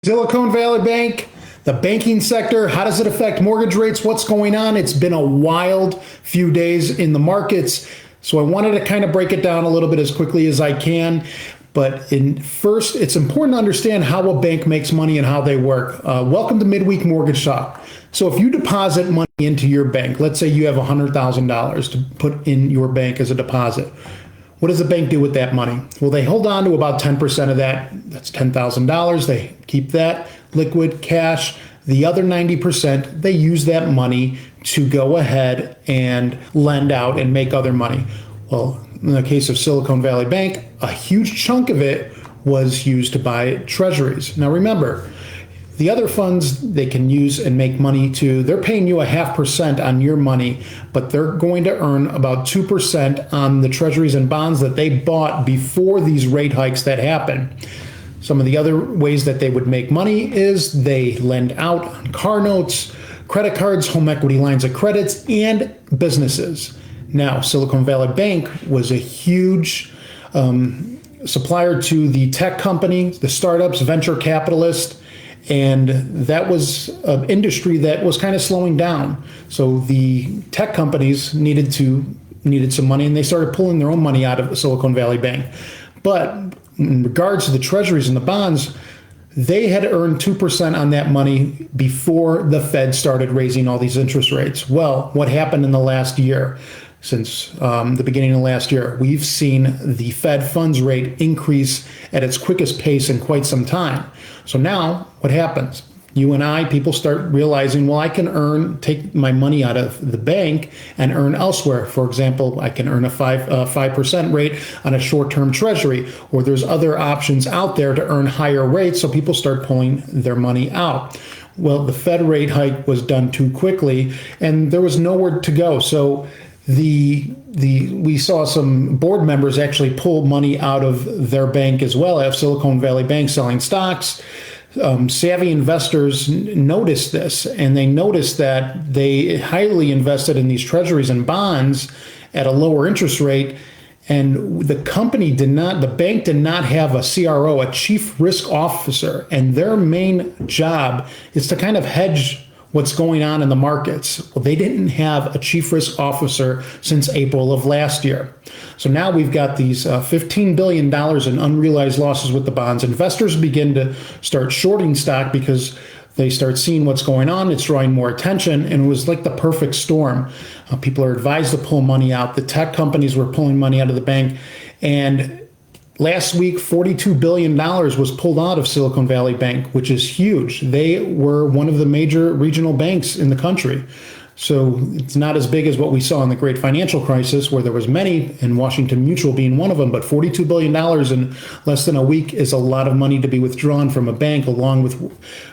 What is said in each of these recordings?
Silicon Valley Bank, the banking sector, how does it affect mortgage rates? What's going on? It's been a wild few days in the markets. So I wanted to kind of break it down a little bit as quickly as I can. But first, it's important to understand how a bank makes money and how they work. Welcome to Midweek Mortgage Talk. So if you deposit money into your bank, let's say you have $100,000 to put in your bank as a deposit. What does the bank do with that money? Well, they hold on to about 10% of that. That's $10,000. They keep that liquid cash. The other 90%, they use that money to go ahead and lend out and make other money. Well, in the case of Silicon Valley Bank, a huge chunk of it was used to buy treasuries. Now remember, the other funds they can use and make money too, they're paying you 0.5% on your money, but they're going to earn about 2% on the treasuries and bonds that they bought before these rate hikes that happen. Some of the other ways that they would make money is they lend out on car notes, credit cards, home equity lines of credits, and businesses. Now, Silicon Valley Bank was a huge supplier to the tech companies, the startups, venture capitalists, and that was an industry that was kind of slowing down. So the tech companies needed some money, and they started pulling their own money out of Silicon Valley Bank. But in regards to the treasuries and the bonds, they had earned 2% on that money before the Fed started raising all these interest rates. Well, what happened in the last year? Since the beginning of last year, we've seen the Fed funds rate increase at its quickest pace in quite some time. So now what happens? You and I, people start realizing, well, I can take my money out of the bank and earn elsewhere. For example, I can earn a 5% rate on a short-term treasury, or there's other options out there to earn higher rates. So people start pulling their money out. Well, the Fed rate hike was done too quickly, and there was nowhere to go. So we saw some board members actually pull money out of their bank as well, at Silicon Valley Bank, selling stocks. Savvy investors noticed this, and they noticed that they highly invested in these treasuries and bonds at a lower interest rate. And the bank did not have a CRO, a chief risk officer, and their main job is to kind of hedge what's going on in the markets. Well, they didn't have a chief risk officer since April of last year. So now we've got these $15 billion in unrealized losses with the bonds. Investors begin to start shorting stock because they start seeing what's going on. It's drawing more attention, and it was like the perfect storm. People are advised to pull money out. The tech companies were pulling money out of the bank, and last week, $42 billion was pulled out of Silicon Valley Bank, which is huge. They were one of the major regional banks in the country. So it's not as big as what we saw in the great financial crisis, where there was many, and Washington Mutual being one of them. But $42 billion in less than a week is a lot of money to be withdrawn from a bank, along with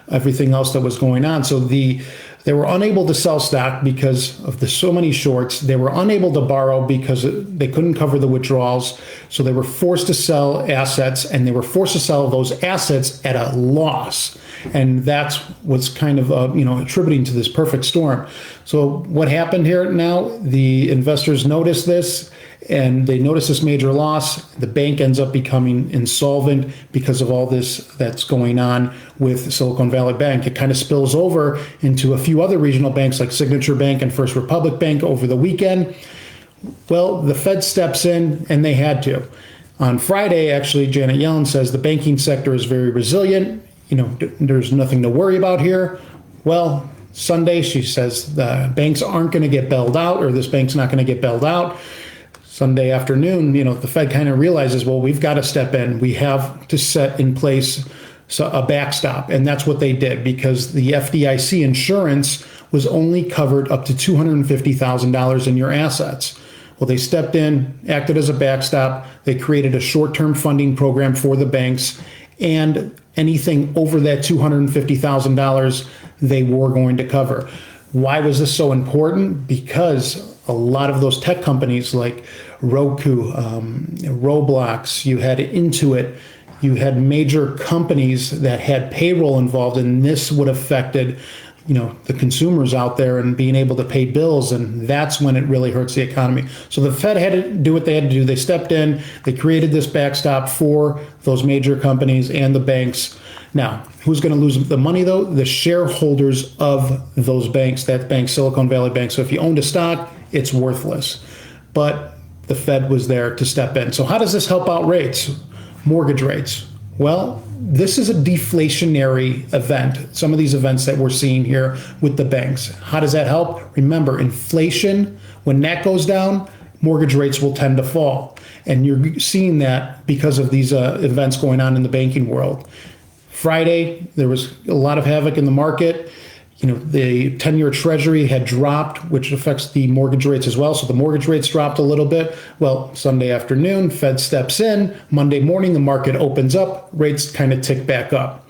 everything else that was going on. So they were unable to sell stock because of so many shorts. They were unable to borrow because they couldn't cover the withdrawals. So they were forced to sell assets, and they were forced to sell those assets at a loss. And that's what's kind of attributing to this perfect storm. So what happened here now? The investors noticed this, and they notice this major loss. The bank ends up becoming insolvent because of all this that's going on with Silicon Valley Bank. It kind of spills over into a few other regional banks like Signature Bank and First Republic Bank over the weekend. Well, the Fed steps in, and they had to. On Friday, actually, Janet Yellen says the banking sector is very resilient. There's nothing to worry about here. Well, Sunday, she says the banks aren't going to get bailed out, or this bank's not going to get bailed out. Sunday afternoon, the Fed kind of realizes, well, we've got to step in. We have to set in place a backstop. And that's what they did, because the FDIC insurance was only covered up to $250,000 in your assets. Well, they stepped in, acted as a backstop. They created a short-term funding program for the banks, and anything over that $250,000 they were going to cover. Why was this so important? Because a lot of those tech companies like Roku, Roblox, you had Intuit, you had major companies that had payroll involved, and this would have affected the consumers out there and being able to pay bills, and that's when it really hurts the economy. So the Fed had to do what they had to do. They stepped in, they created this backstop for those major companies and the banks, Now, who's going to lose the money though? The shareholders of those banks, that bank, Silicon Valley Bank. So if you owned a stock, it's worthless. But the Fed was there to step in. So how does this help out rates, mortgage rates? Well, this is a deflationary event. Some of these events that we're seeing here with the banks. How does that help? Remember, inflation, when that goes down, mortgage rates will tend to fall. And you're seeing that because of these events going on in the banking world. Friday, there was a lot of havoc in the market. The 10-year Treasury had dropped, which affects the mortgage rates as well. So the mortgage rates dropped a little bit. Well, Sunday afternoon, Fed steps in. Monday morning, the market opens up. Rates kind of tick back up.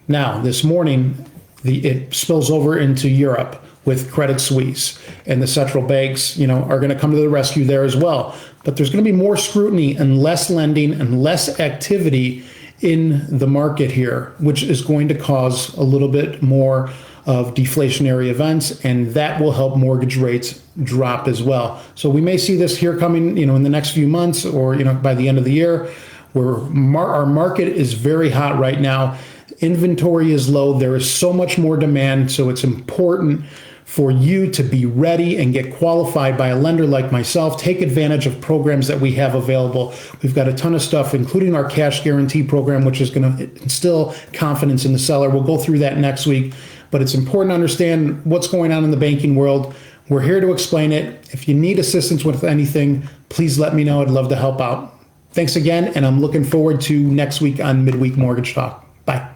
Now, this morning, it spills over into Europe with Credit Suisse. And the central banks, are going to come to the rescue there as well. But there's going to be more scrutiny and less lending and less activity in the market here, which is going to cause a little bit more of deflationary events, and that will help mortgage rates drop as well. So we may see this here coming, in the next few months, or by the end of the year, where our market is very hot right now. Inventory is low. There is so much more demand, so it's important for you to be ready and get qualified by a lender like myself. Take advantage of programs that we have available. We've got a ton of stuff, including our cash guarantee program, which is going to instill confidence in the seller. We'll go through that next week. But it's important to understand what's going on in the banking world. We're here to explain it. If you need assistance with anything, please let me know. I'd love to help out. Thanks again, and I'm looking forward to next week on Midweek Mortgage Talk. Bye.